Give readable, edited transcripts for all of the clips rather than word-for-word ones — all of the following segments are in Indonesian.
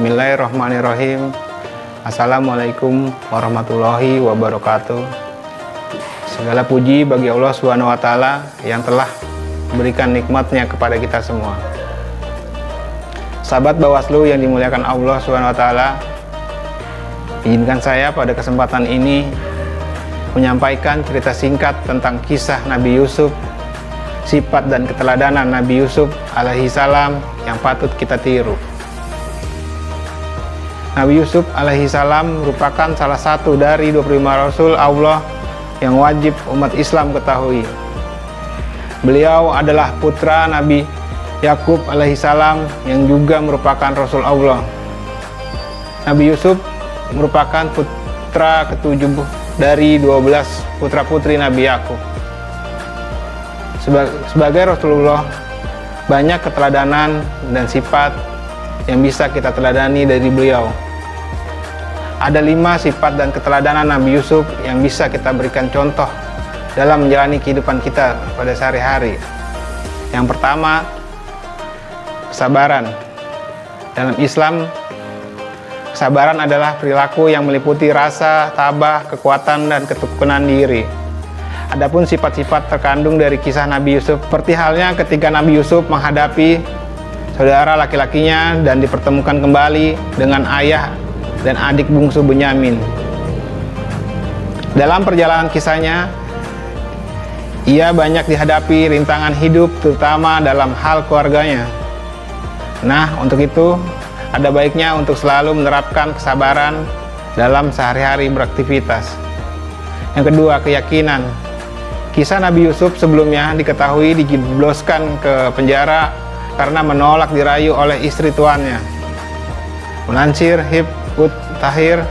Bismillahirrahmanirrahim. Assalamualaikum warahmatullahi wabarakatuh. Segala puji bagi Allah Subhanahu wa Ta'ala yang telah memberikan nikmatnya kepada kita semua. Sahabat Bawaslu yang dimuliakan Allah Subhanahu wa Ta'ala, izinkan saya pada kesempatan ini menyampaikan cerita singkat tentang kisah Nabi Yusuf, sifat dan keteladanan Nabi Yusuf alaihi salam yang patut kita tiru. Nabi Yusuf alaihi salam merupakan salah satu dari 25 Rasul Allah yang wajib umat Islam ketahui. Beliau adalah putra Nabi Yakub alaihi salam yang juga merupakan Rasul Allah. Nabi Yusuf merupakan putra ketujuh dari 12 putra-putri Nabi Yakub. Sebagai Rasulullah, banyak keteladanan dan sifat yang bisa kita teladani dari beliau. Ada 5 sifat dan keteladanan Nabi Yusuf yang bisa kita berikan contoh dalam menjalani kehidupan kita pada sehari-hari. Yang pertama, kesabaran. Dalam Islam, kesabaran adalah perilaku yang meliputi rasa, tabah, kekuatan, dan ketekunan diri. Adapun sifat-sifat terkandung dari kisah Nabi Yusuf, seperti halnya ketika Nabi Yusuf menghadapi saudara laki-lakinya dan dipertemukan kembali dengan ayah dan adik bungsu Bunyamin. Dalam perjalanan kisahnya, ia banyak dihadapi rintangan hidup, terutama dalam hal keluarganya. Nah, untuk itu ada baiknya untuk selalu menerapkan kesabaran dalam sehari-hari beraktivitas. Yang kedua, keyakinan. Kisah Nabi Yusuf sebelumnya diketahui dijebloskan ke penjara karena menolak dirayu oleh istri tuannya. Melansir Hibut Tahir,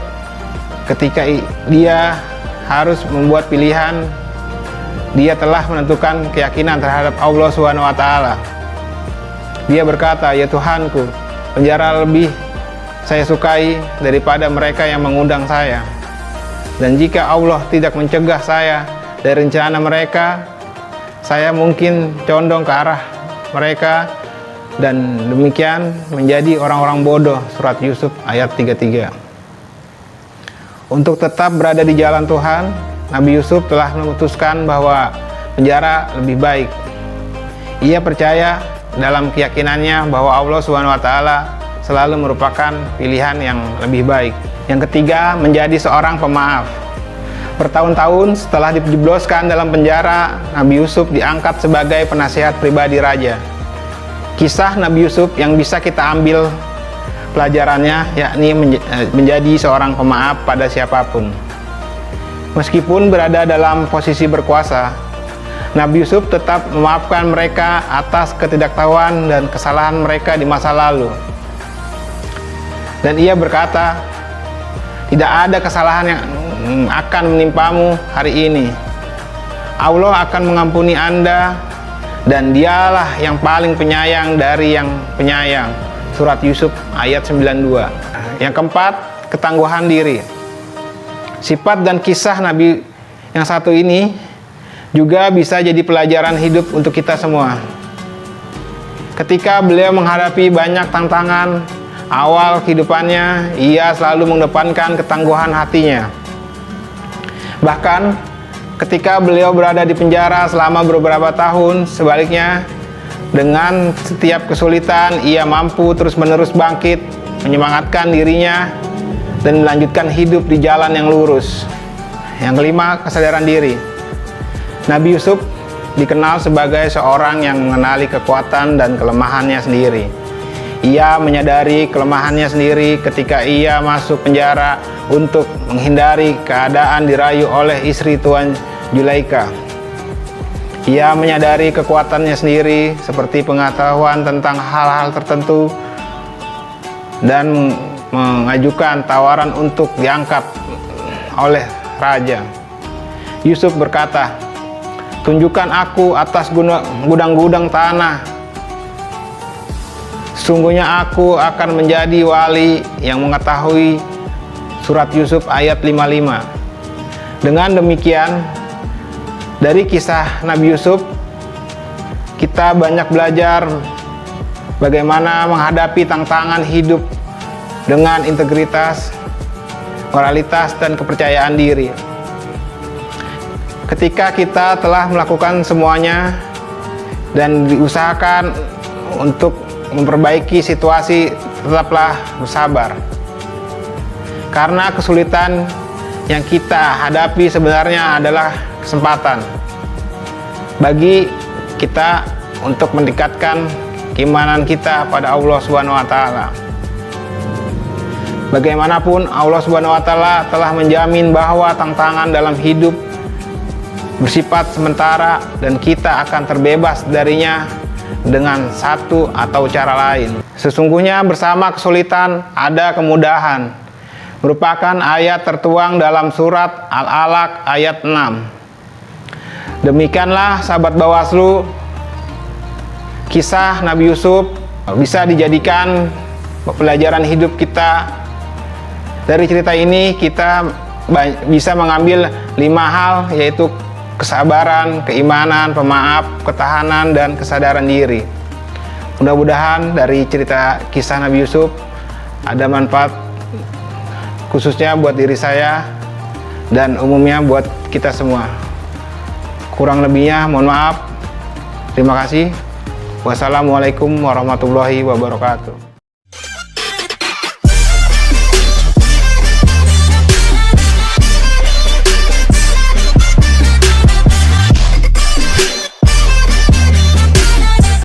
ketika dia harus membuat pilihan, dia telah menentukan keyakinan terhadap Allah Subhanahu wa Ta'ala. Dia berkata, "Ya Tuhanku, penjara lebih saya sukai daripada mereka yang mengundang saya. Dan jika Allah tidak mencegah saya dari rencana mereka, saya mungkin condong ke arah mereka dan demikian menjadi orang-orang bodoh." Surat Yusuf ayat 33. Untuk tetap berada di jalan Tuhan, Nabi Yusuf telah memutuskan bahwa penjara lebih baik. Ia percaya dalam keyakinannya bahwa Allah Subhanahu wa Ta'ala selalu merupakan pilihan yang lebih baik. Yang ketiga, menjadi seorang pemaaf. Bertahun-tahun setelah dijebloskan dalam penjara, Nabi Yusuf diangkat sebagai penasihat pribadi raja. Kisah Nabi Yusuf yang bisa kita ambil pelajarannya yakni menjadi seorang pemaaf pada siapapun. Meskipun berada dalam posisi berkuasa, Nabi Yusuf tetap memaafkan mereka atas ketidaktahuan dan kesalahan mereka di masa lalu. Dan ia berkata, "Tidak ada kesalahan yang akan menimpamu hari ini. Allah akan mengampuni Anda dan dialah yang paling penyayang dari yang penyayang." Surat Yusuf ayat 92. Yang keempat, ketangguhan diri. Sifat dan kisah Nabi yang satu ini juga bisa jadi pelajaran hidup untuk kita semua. Ketika beliau menghadapi banyak tantangan awal kehidupannya, ia selalu mengedepankan ketangguhan hatinya. Bahkan ketika beliau berada di penjara selama beberapa tahun, sebaliknya dengan setiap kesulitan ia mampu terus-menerus bangkit, menyemangatkan dirinya dan melanjutkan hidup di jalan yang lurus. Yang kelima, kesadaran diri. Nabi Yusuf dikenal sebagai seorang yang mengenali kekuatan dan kelemahannya sendiri. Ia menyadari kelemahannya sendiri ketika ia masuk penjara untuk menghindari keadaan dirayu oleh istri Tuan Zulaikha. Ia menyadari kekuatannya sendiri seperti pengetahuan tentang hal-hal tertentu dan mengajukan tawaran untuk diangkat oleh raja. Yusuf berkata, "Tunjukkan aku atas gudang-gudang tanah. Sesungguhnya aku akan menjadi wali yang mengetahui." Surat Yusuf ayat 55. Dengan demikian, dari kisah Nabi Yusuf, kita banyak belajar bagaimana menghadapi tantangan hidup dengan integritas, moralitas, dan kepercayaan diri. Ketika kita telah melakukan semuanya dan diusahakan untuk memperbaiki situasi, tetaplah bersabar. Karena kesulitan yang kita hadapi sebenarnya adalah kesempatan bagi kita untuk meningkatkan keimanan kita pada Allah Subhanahu wa taala. Bagaimanapun Allah Subhanahu wa taala telah menjamin bahwa tantangan dalam hidup bersifat sementara dan kita akan terbebas darinya dengan satu atau cara lain. Sesungguhnya bersama kesulitan ada kemudahan, merupakan ayat tertuang dalam surat Al-Alaq ayat 6. Demikianlah sahabat Bawaslu, kisah Nabi Yusuf bisa dijadikan pelajaran hidup kita. Dari cerita ini kita bisa mengambil 5 hal, yaitu kesabaran, keimanan, pemaaf, ketahanan, dan kesadaran diri. Mudah-mudahan dari cerita kisah Nabi Yusuf ada manfaat khususnya buat diri saya dan umumnya buat kita semua. Kurang lebihnya mohon maaf. Terima kasih. Wassalamualaikum warahmatullahi wabarakatuh.